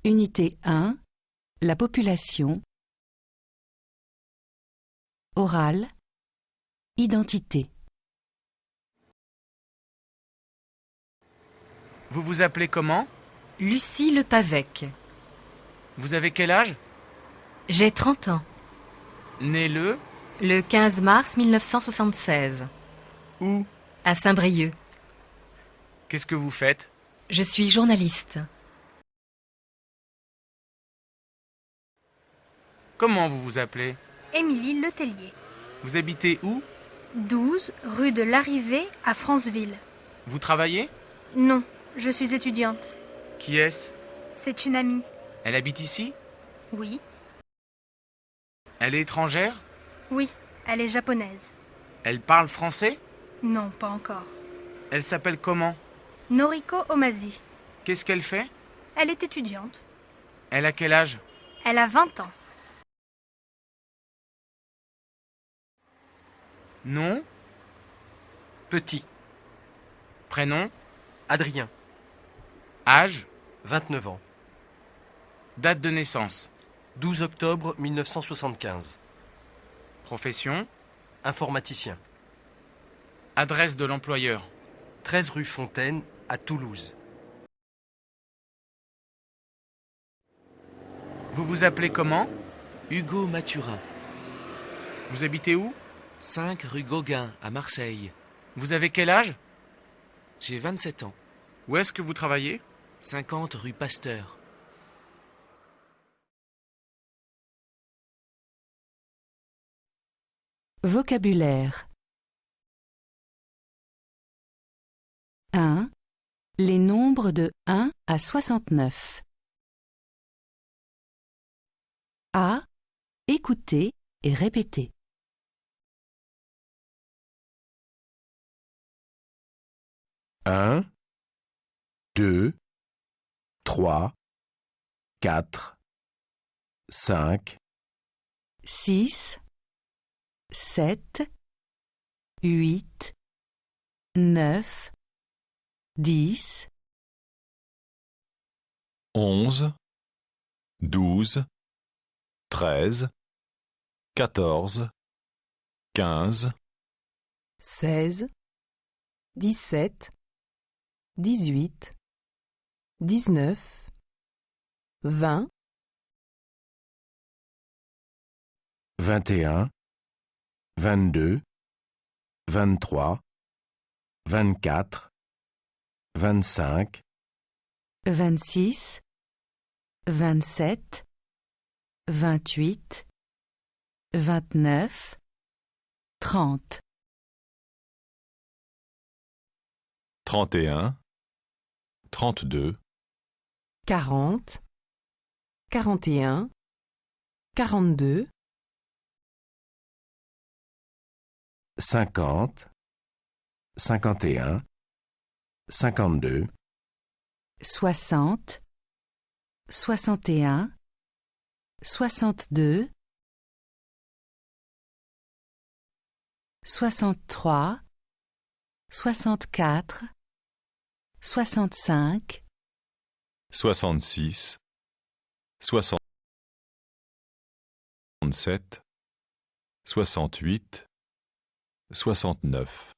Unité 1. La population. Oral. Identité. Vous vous appelez comment? Lucie Le Pavec. Vous avez quel âge? J'ai 30 ans. Né le? Le 15 mars 1976. Où? À Saint-Brieuc. Qu'est-ce que vous faites? Je suis journaliste. Comment vous vous appelez? Émilie Letellier. Vous habitez où? 12 rue de l'Arrivée à Franceville. Vous travaillez? Non, je suis étudiante. Qui est-ce? C'est une amie. Elle habite ici? Oui. Elle est étrangère? Oui, elle est japonaise. Elle parle français? Non, pas encore. Elle s'appelle comment? Noriko Omazi. Qu'est-ce qu'elle fait? Elle est étudiante. Elle a quel âge? Elle a 20 ans. Nom? Petit. Prénom? Adrien. Âge? 29 ans. Date de naissance? 12 octobre 1975. Profession? Informaticien. Adresse de l'employeur? 13 rue Fontaine à Toulouse. Vous vous appelez comment? Hugo Mathurin, Vous habitez où? 5 rue Gauguin, à Marseille. Vous avez quel âge? J'ai 27 ans. Où est-ce que vous travaillez? 50 rue Pasteur. Vocabulaire. 1. Les nombres de 1 à 69. A. Écouter et répéter. 1, 2, 3, 4, 5, 6, 7, 8, 9, 10, 11, 12, 13, 14, 15, 16, 17, 18, 19, 20, 21, 22, 23, 24, 25, 26, 27, 28, 29, 30, 31, 32, 40, 41, 42, 50, 51, 52, 60, 61, 62, 63, 64, 65, 66, 67, 68, 69.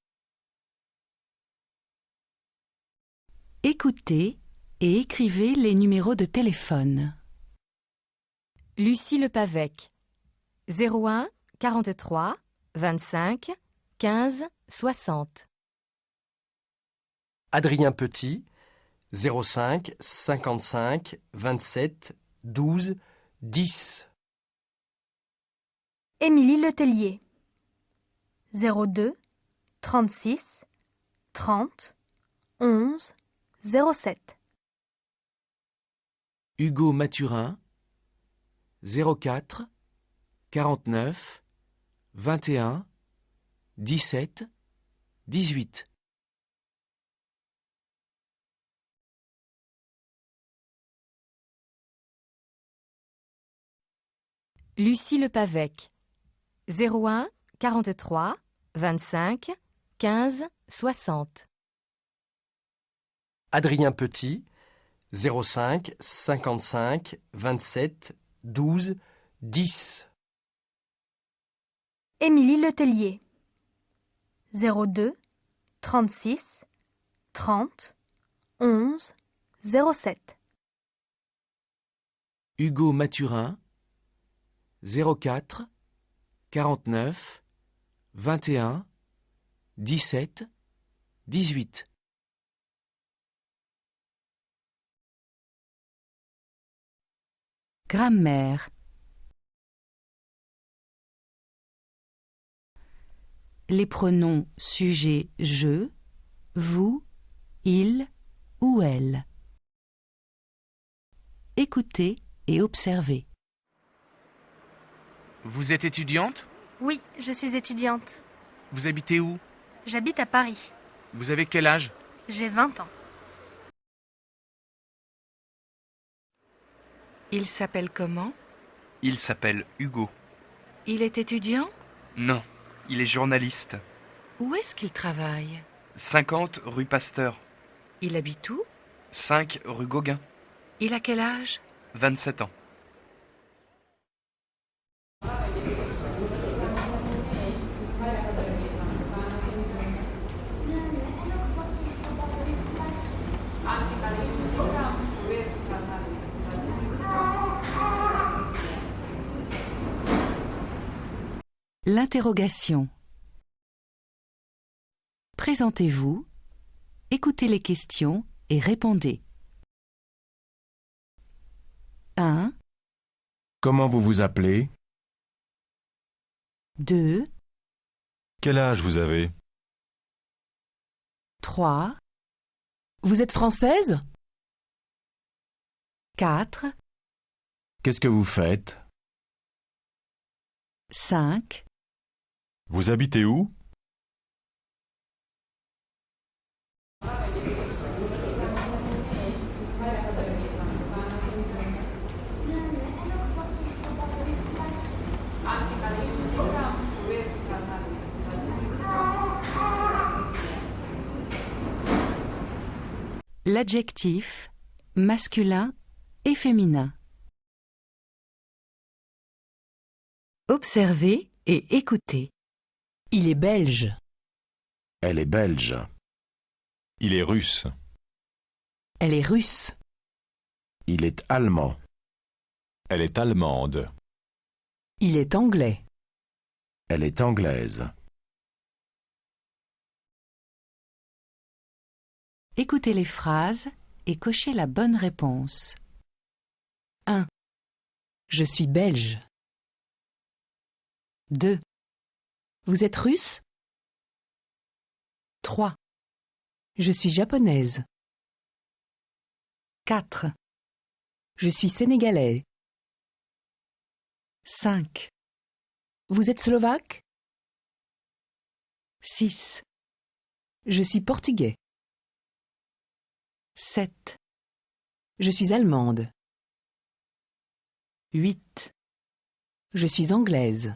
Écoutez et écrivez les numéros de téléphone. Lucie Le Pavec. 01 43 25 15 60. Adrien Petit. 05 55 27 12 10. Émilie Letellier. 02 36 30 11 07. Hugo Mathurin, 04 49 21 17 18. Lucie Le Pavec. 01 43 25 15 60. Adrien Petit. 05 55 27 12 10. Émilie Letellier. 02 36 30 11 07. Hugo Mathurin, 04 49 21 17 18. Grammaire. Les pronoms sujet je, vous, il ou elle. Écoutez et observez. Vous êtes étudiante? Oui, je suis étudiante. Vous habitez où? J'habite à Paris. Vous avez quel âge? J'ai 20 ans. Il s'appelle comment? Il s'appelle Hugo. Il est étudiant? Non, il est journaliste. Où est-ce qu'il travaille? 50 rue Pasteur. Il habite où? 5 rue Gauguin. Il a quel âge? 27 ans. L'interrogation. Présentez-vous, écoutez les questions et répondez. 1, Comment vous vous appelez? 2, Quel âge vous avez? 3, Vous êtes française? 4, Qu'est-ce que vous faites? 5, Vous habitez où? L'adjectif masculin et féminin. Observez et écoutez. Il est belge. Elle est belge. Il est russe. Elle est russe. Il est allemand. Elle est allemande. Il est anglais. Elle est anglaise. Écoutez les phrases et cochez la bonne réponse. 1, Je suis belge. 2, Vous êtes russe? 3, Je suis japonaise. 4, Je suis sénégalais. 5, Vous êtes slovaque? 6, Je suis portugais. 7, Je suis allemande. 8, Je suis anglaise.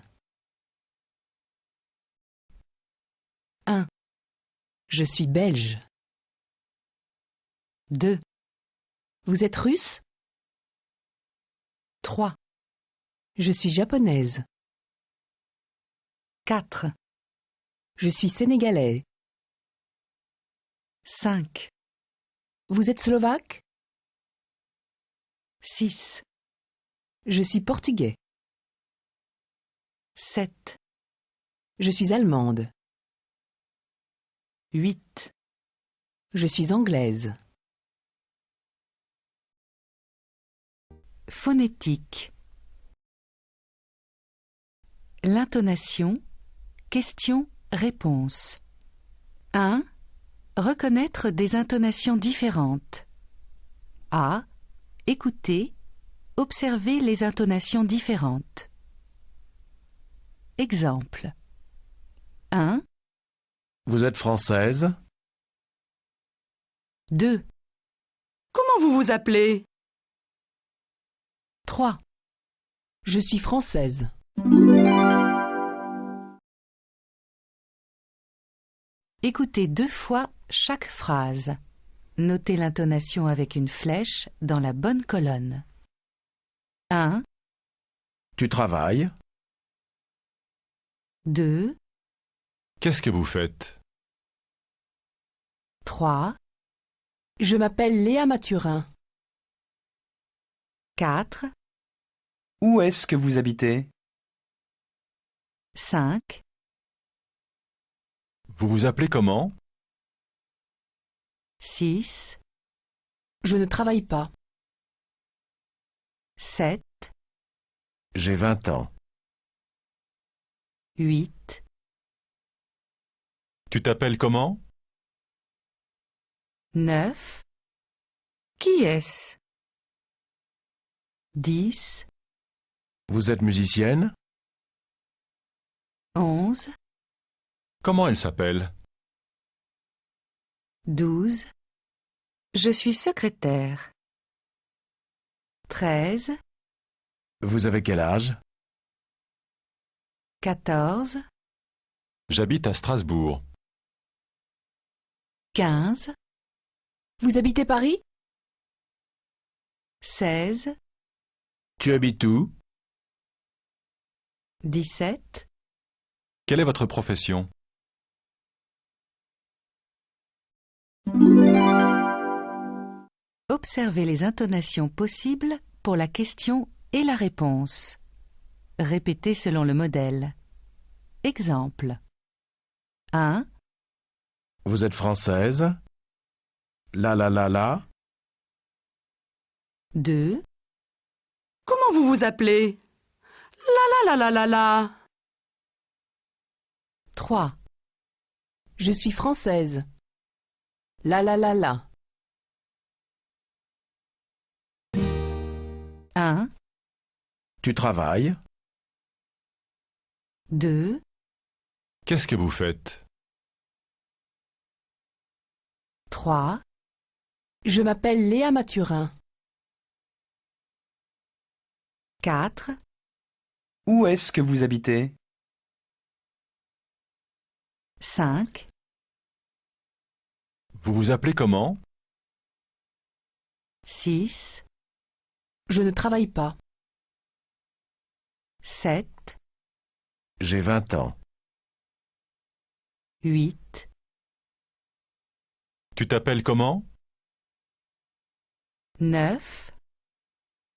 1, Je suis belge. 2, Vous êtes russe? 3, Je suis japonaise. 4, Je suis sénégalais. 5, Vous êtes slovaque? 6, Je suis portugais. 7, Je suis allemande. 8, Je suis anglaise. Phonétique. L'intonation, question-réponse. 1. Reconnaître des intonations différentes. A. Écouter, observer les intonations différentes. Exemple. 1, Vous êtes française? 2, Comment vous vous appelez? 3, Je suis française. Écoutez 2 fois chaque phrase. Notez l'intonation avec une flèche dans la bonne colonne. 1, Tu travailles? 2, Qu'est-ce que vous faites? 3, Je m'appelle Léa Mathurin. 4, Où est-ce que vous habitez? 5, Vous vous appelez comment? 6, Je ne travaille pas. 7, J'ai 20 ans. 8, Tu t'appelles comment? 9, Qui est-ce? 10, Vous êtes musicienne? 11, Comment elle s'appelle? 12, Je suis secrétaire. 13, Vous avez quel âge? 14, J'habite à Strasbourg. 15, Vous habitez Paris? 16, Tu habites où? 17, Quelle est votre profession? Observez les intonations possibles pour la question et la réponse. Répétez selon le modèle. Exemple. 1, Vous êtes française? La la la la. 2, Comment vous vous appelez? La la la la la la. 3, Je suis française. La la la la. 1, Tu travailles? 2, Qu'est-ce que vous faites? 3, Je m'appelle Léa Mathurin. 4, Où est-ce que vous habitez? 5, Vous vous appelez comment? 6, Je ne travaille pas. 7, J'ai 20 ans. 8, Tu t'appelles comment? 9,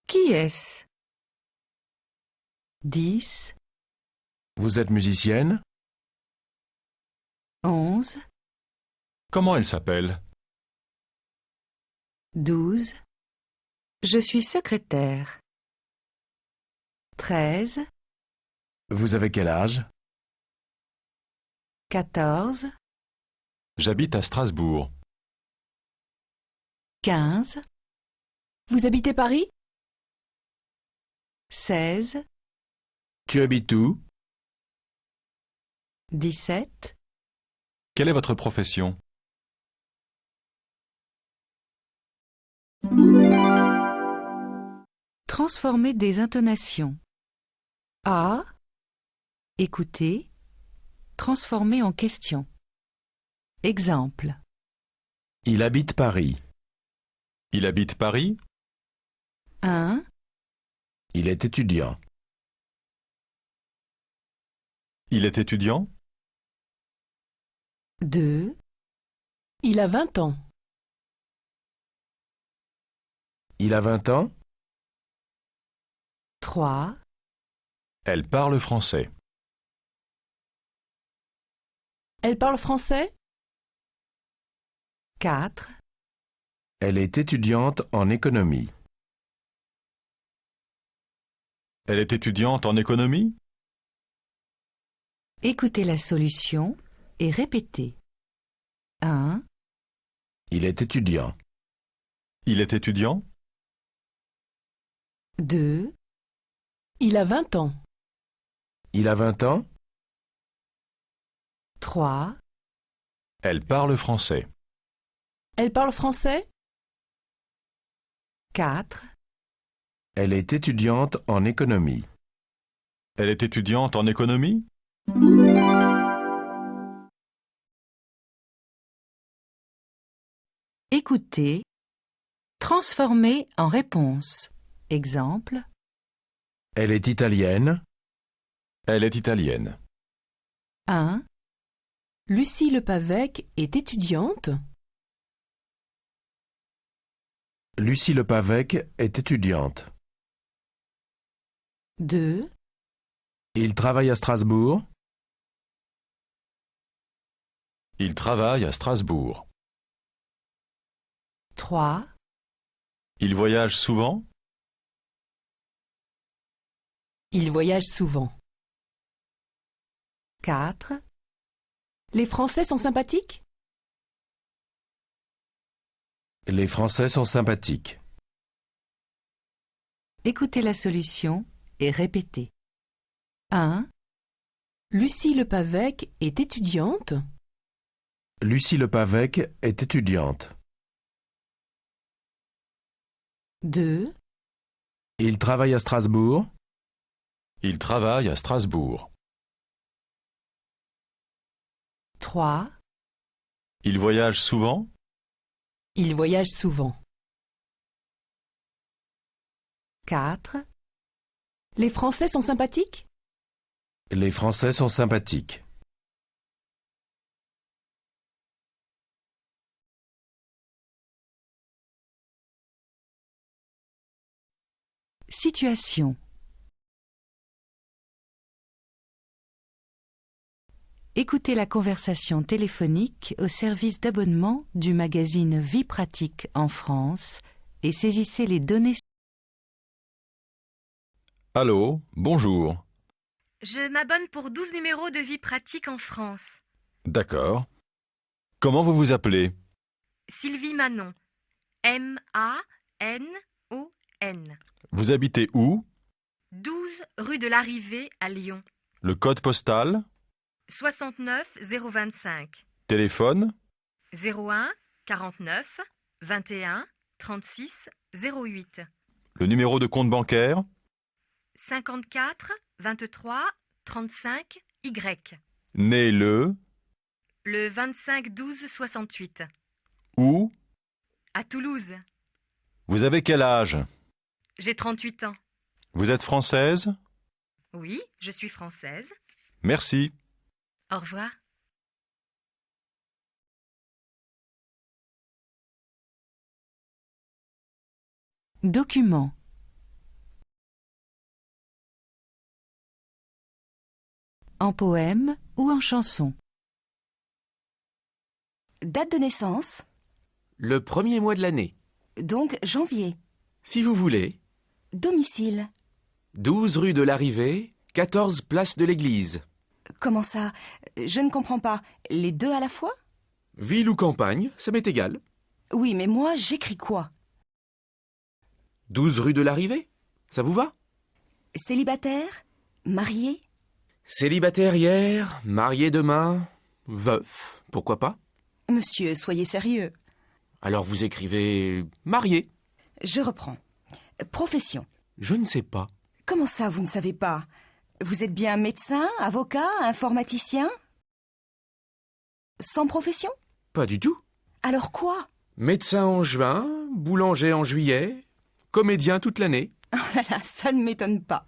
Qui est-ce? 10, Vous êtes musicienne? 11, Comment elle s'appelle? 12, Je suis secrétaire. 13, Vous avez quel âge? 14, J'habite à Strasbourg. 15, Vous habitez Paris? 16, Tu habites où? 17, Quelle est votre profession? Transformez des intonations. A. Écoutez. Transformer en question. Exemple. Il habite Paris. Il habite Paris? 1, Il est étudiant. Il est étudiant? 2, Il a 20 ans. Il a 20 ans? 3, Elle parle français. Elle parle français? 4, Elle est étudiante en économie. Elle est étudiante en économie? Écoutez la solution et répétez. 1, Il est étudiant. Il est étudiant? 2, Il a 20 ans. Il a 20 ans? 3, Elle parle français. Elle parle français? 4, Elle est étudiante en économie. Elle est étudiante en économie? Écoutez écoutez, transformez en réponse. Exemple. Elle est italienne. Elle est italienne. 1, Lucie Lepavec est étudiante. Lucie Lepavec est étudiante. 2, Il travaille à Strasbourg. Il travaille à Strasbourg. 3, Il voyage souvent. Il voyage souvent. 4, Les Français sont sympathiques? Les Français sont sympathiques. écoutez la solution et répétez. 1, Lucie Lepavec est étudiante. Lucie Lepavec est étudiante. 2, Il travaille à Strasbourg. Il travaille à Strasbourg. 3, Il voyage souvent. Il voyage souvent. 4, Les Français sont sympathiques? Les Français sont sympathiques. situation. Écoutez la conversation téléphonique au service d'abonnement du magazine Vie pratique en France et saisissez les données. Allô, bonjour. Je m'abonne pour 12 numéros de Vie pratique en France. D'accord. Comment vous vous appelez? Sylvie Manon. M-A-N-O-N. Vous habitez où? 12 rue de l'Arrivée à Lyon. Le code postal? 69 025. Téléphone? 01 49 21 36 08. Le numéro de compte bancaire? 54 23 35 Y. Né le? Le 25 12 68. Où? À Toulouse. Vous avez quel âge? J'ai 38 ans. Vous êtes française? Oui, je suis française. Merci. Au revoir. Document. En poème ou en chanson. Date de naissance? Le premier mois de l'année. Donc janvier. Si vous voulez. Domicile? 12 rue de l'Arrivée, 14 place de l'Église. Comment ça? Je ne comprends pas. Les deux à la fois? Ville ou campagne, ça m'est égal. Oui, mais moi, j'écris quoi? 12 rue de l'Arrivée, ça vous va? Célibataire? Marié? Célibataire hier, marié demain, veuf, pourquoi pas? Monsieur, soyez sérieux. Alors vous écrivez marié. Je reprends. Profession? Je ne sais pas. Comment ça, vous ne savez pas? Vous êtes bien médecin, avocat, informaticien? Sans profession? Pas du tout. Alors quoi? Médecin en juin, boulanger en juillet, comédien toute l'année. Oh là là, ça ne m'étonne pas.